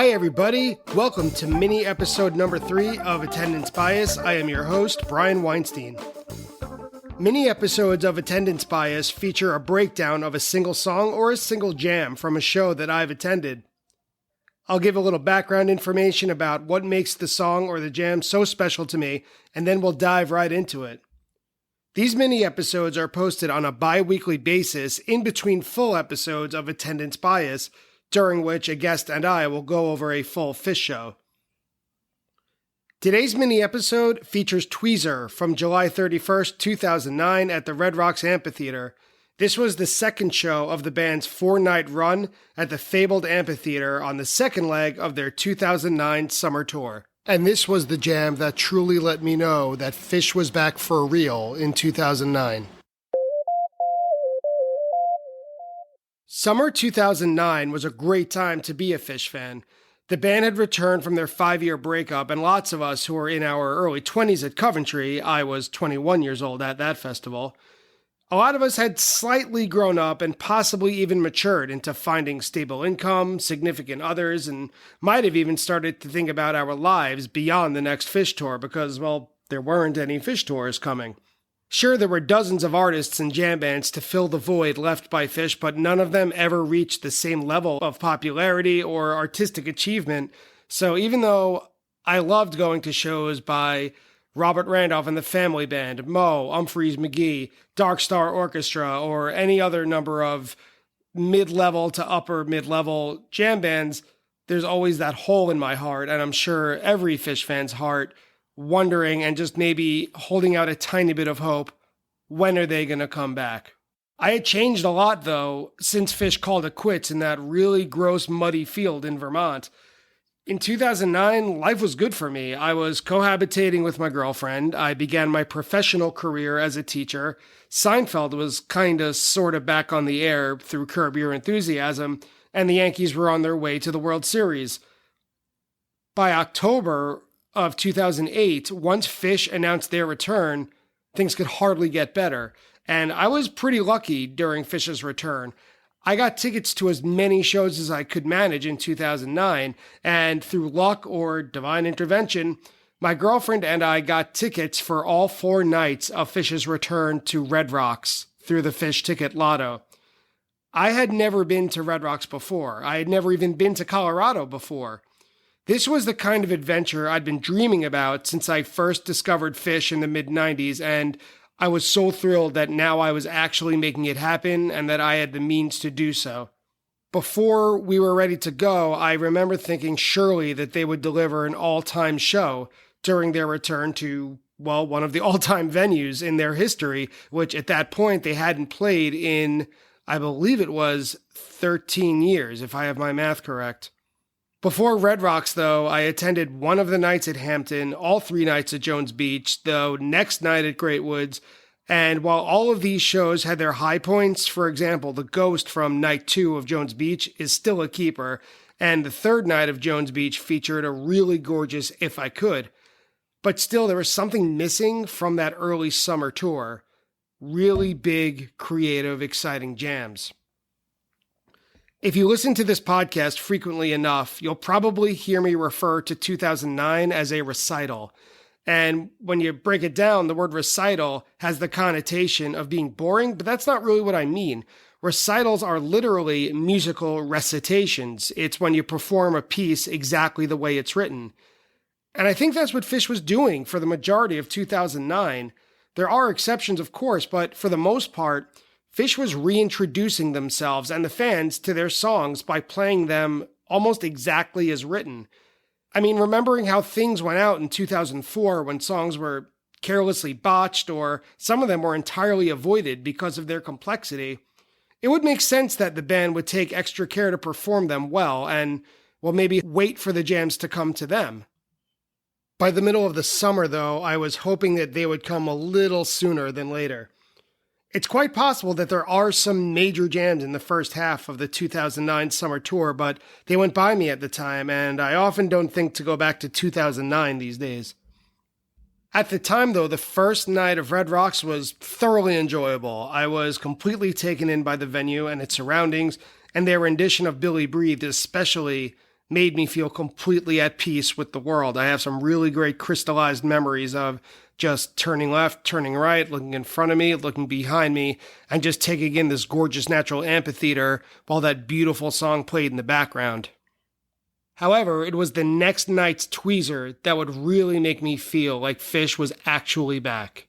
Hi everybody, welcome to mini episode number 3 of Attendance Bias. I am your host, Brian Weinstein. Mini episodes of Attendance Bias feature a breakdown of a single song or a single jam from a show that I've attended. I'll give a little background information about what makes the song or the jam so special to me, and then we'll dive right into it. These mini episodes are posted on a bi-weekly basis in between full episodes of Attendance Bias, during which a guest and I will go over a full Phish show. Today's mini episode features Tweezer from July 31st, 2009 at the Red Rocks Amphitheater. This was the second show of the band's 4-night run at the fabled amphitheater on the second leg of their 2009 summer tour. And this was the jam that truly let me know that Phish was back for real in 2009. Summer 2009 was a great time to be a Phish fan. The band had returned from their 5-year breakup, and lots of us who were in our early 20s at Coventry, I was 21 years old at that festival, a lot of us had slightly grown up and possibly even matured into finding stable income, significant others, and might have even started to think about our lives beyond the next Phish tour because, well, there weren't any Phish tours coming. Sure, there were dozens of artists and jam bands to fill the void left by Phish, but none of them ever reached the same level of popularity or artistic achievement. So even though I loved going to shows by Robert Randolph and the Family Band, Moe, Humphreys McGee, Dark Star Orchestra, or any other number of mid-level to upper mid-level jam bands, there's always that hole in my heart, and I'm sure every Phish fan's heart, wondering and just maybe holding out a tiny bit of hope, when are they going to come back? I had changed a lot, though, since Phish called it quits in that really gross, muddy field in Vermont. In 2009, life was good for me. I was cohabitating with my girlfriend. I began my professional career as a teacher. Seinfeld was sorta back on the air through Curb Your Enthusiasm, and the Yankees were on their way to the World Series. By October of 2008, once Phish announced their return, things could hardly get better. And I was pretty lucky during Phish's return. I got tickets to as many shows as I could manage in 2009, and through luck or divine intervention, my girlfriend and I got tickets for all 4 nights of Phish's return to Red Rocks through the Phish Ticket Lotto. I had never been to Red Rocks before. I had never even been to Colorado before. This was the kind of adventure I'd been dreaming about since I first discovered Phish in the mid-90s, and I was so thrilled that now I was actually making it happen and that I had the means to do so. Before we were ready to go, I remember thinking surely that they would deliver an all-time show during their return to, well, one of the all-time venues in their history, which at that point they hadn't played in, I believe it was 13 years, if I have my math correct. Before Red Rocks, though, I attended one of the nights at Hampton, all 3 nights at Jones Beach, the next night at Great Woods, and while all of these shows had their high points, for example, the Ghost from night 2 of Jones Beach is still a keeper, and the third night of Jones Beach featured a really gorgeous If I Could. But still, there was something missing from that early summer tour. Really big, creative, exciting jams. If you listen to this podcast frequently enough, you'll probably hear me refer to 2009 as a recital. And when you break it down, the word recital has the connotation of being boring, but that's not really what I mean. Recitals are literally musical recitations. It's when you perform a piece exactly the way it's written. And I think that's what Phish was doing for the majority of 2009. There are exceptions, of course, but for the most part, Phish was reintroducing themselves and the fans to their songs by playing them almost exactly as written. I mean, remembering how things went out in 2004 when songs were carelessly botched or some of them were entirely avoided because of their complexity, it would make sense that the band would take extra care to perform them well and, well, maybe wait for the jams to come to them. By the middle of the summer, though, I was hoping that they would come a little sooner than later. It's quite possible that there are some major jams in the first half of the 2009 summer tour, but they went by me at the time, and I often don't think to go back to 2009 these days. At the time, though, the first night of Red Rocks was thoroughly enjoyable. I was completely taken in by the venue and its surroundings, and their rendition of Billy Breathed especially made me feel completely at peace with the world. I have some really great crystallized memories of just turning left, turning right, looking in front of me, looking behind me, and just taking in this gorgeous natural amphitheater while that beautiful song played in the background. However, it was the next night's Tweezer that would really make me feel like Phish was actually back.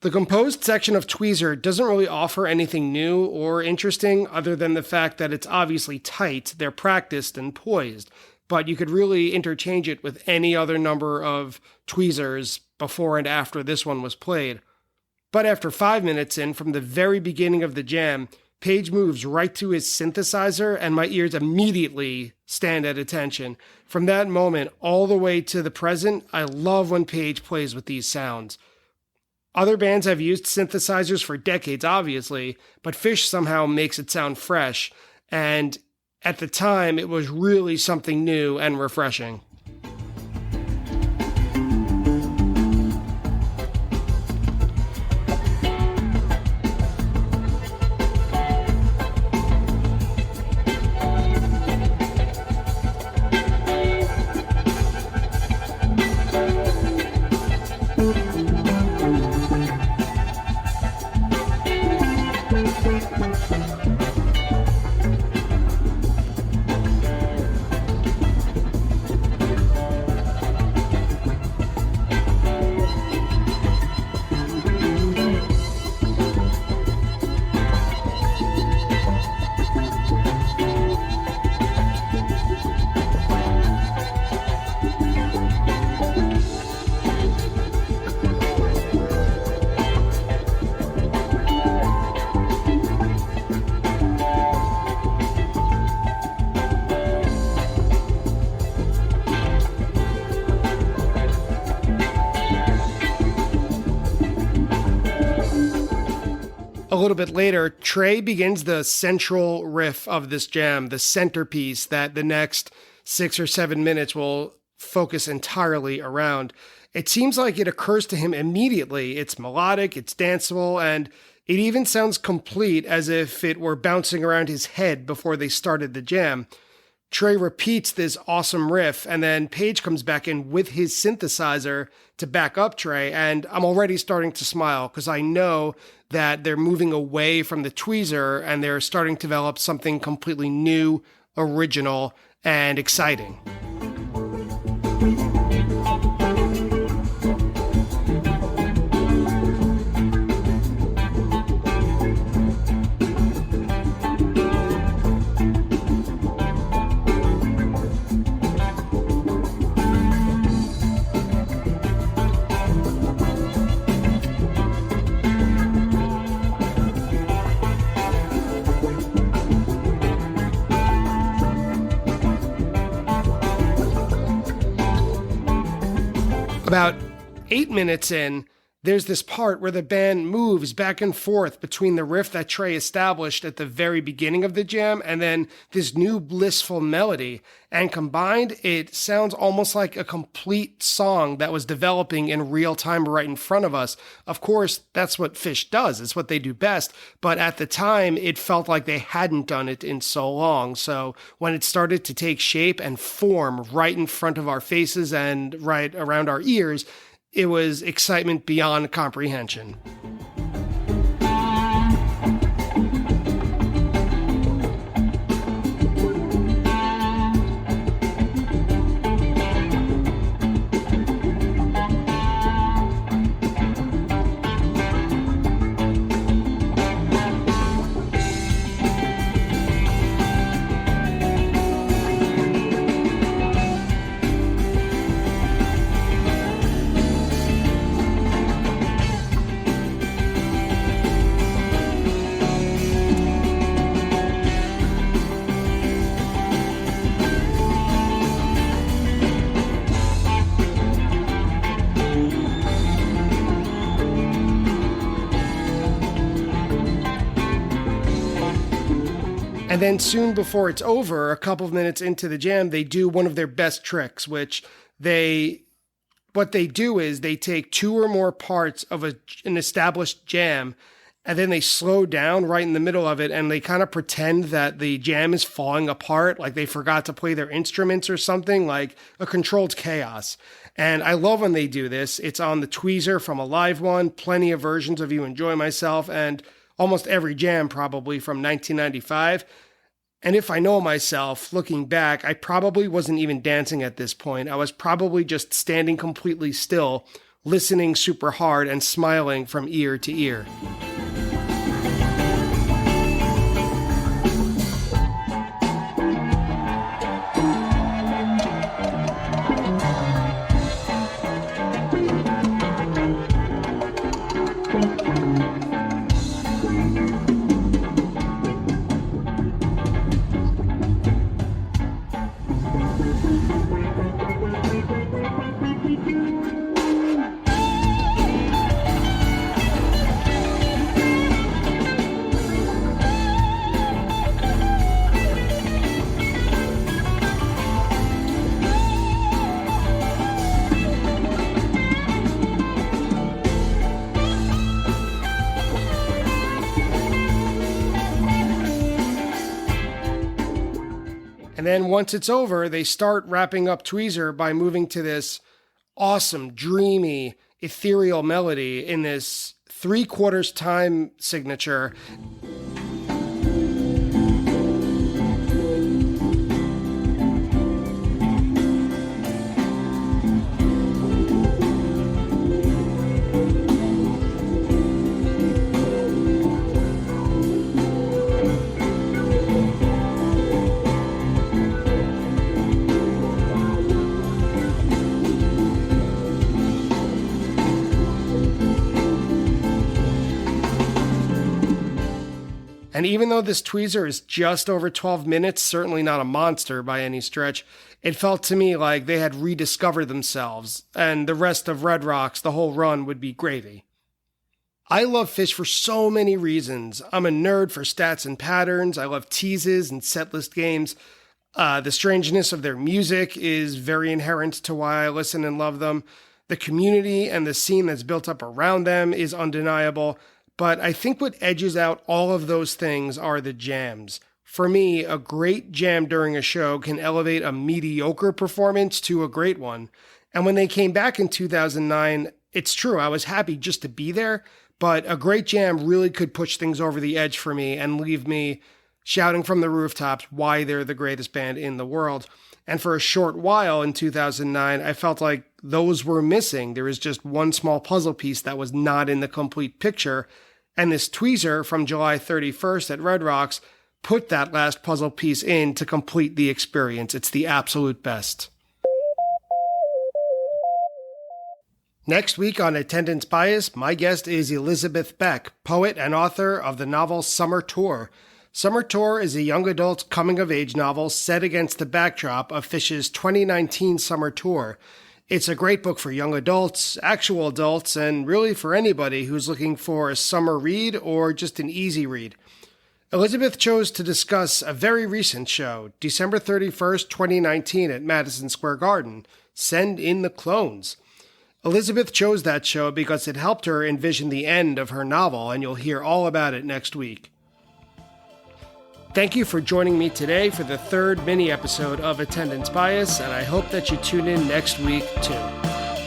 The composed section of Tweezer doesn't really offer anything new or interesting other than the fact that it's obviously tight, they're practiced and poised, but you could really interchange it with any other number of Tweezers before and after this one was played. But after 5 minutes in, from the very beginning of the jam, Page moves right to his synthesizer and my ears immediately stand at attention. From that moment all the way to the present, I love when Page plays with these sounds. Other bands have used synthesizers for decades, obviously, but Phish somehow makes it sound fresh, and at the time, it was really something new and refreshing. A little bit later, Trey begins the central riff of this jam, the centerpiece that the next 6 or 7 minutes will focus entirely around. It seems like it occurs to him immediately. It's melodic, it's danceable, and it even sounds complete, as if it were bouncing around his head before they started the jam. Trey repeats this awesome riff, and then Page comes back in with his synthesizer to back up Trey, and I'm already starting to smile because I know that they're moving away from the tweezer and they're starting to develop something completely new, original, and exciting. About 8 minutes in, there's this part where the band moves back and forth between the riff that Trey established at the very beginning of the jam and then this new blissful melody. And combined, it sounds almost like a complete song that was developing in real time right in front of us. Of course, that's what Phish does. It's what they do best. But at the time, it felt like they hadn't done it in so long. So when it started to take shape and form right in front of our faces and right around our ears, it was excitement beyond comprehension. And then soon before it's over, a couple of minutes into the jam, they do one of their best tricks, what they do is they take two or more parts of an established jam and then they slow down right in the middle of it, and they kind of pretend that the jam is falling apart, like they forgot to play their instruments or something, like a controlled chaos. And I love when they do this. It's on the Tweezer from a live one, plenty of versions of You Enjoy Myself, and almost every jam probably from 1995. And if I know myself, looking back, I probably wasn't even dancing at this point. I was probably just standing completely still, listening super hard and smiling from ear to ear. And then once it's over, they start wrapping up Tweezer by moving to this awesome, dreamy, ethereal melody in this 3/4 time signature. And even though this Tweezer is just over 12 minutes, certainly not a monster by any stretch, it felt to me like they had rediscovered themselves, and the rest of Red Rocks, the whole run, would be gravy. I love Phish for so many reasons. I'm a nerd for stats and patterns. I love teases and setlist games. The strangeness of their music is very inherent to why I listen and love them. The community and the scene that's built up around them is undeniable. But I think what edges out all of those things are the jams. For me, a great jam during a show can elevate a mediocre performance to a great one. And when they came back in 2009, it's true, I was happy just to be there, but a great jam really could push things over the edge for me and leave me shouting from the rooftops why they're the greatest band in the world. And for a short while in 2009, I felt like those were missing. There was just one small puzzle piece that was not in the complete picture. And this Tweezer from July 31st at Red Rocks put that last puzzle piece in to complete the experience. It's the absolute best. Next week on Attendance Bias, my guest is Elizabeth Beck, poet and author of the novel Summer Tour. Summer Tour is a young adult coming-of-age novel set against the backdrop of Phish's 2019 Summer Tour. It's a great book for young adults, actual adults, and really for anybody who's looking for a summer read or just an easy read. Elizabeth chose to discuss a very recent show, December 31st, 2019 at Madison Square Garden, Send in the Clones. Elizabeth chose that show because it helped her envision the end of her novel, and you'll hear all about it next week. Thank you for joining me today for the third mini-episode of Attendance Bias, and I hope that you tune in next week, too.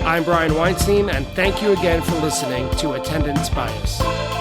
I'm Brian Weinstein, and thank you again for listening to Attendance Bias.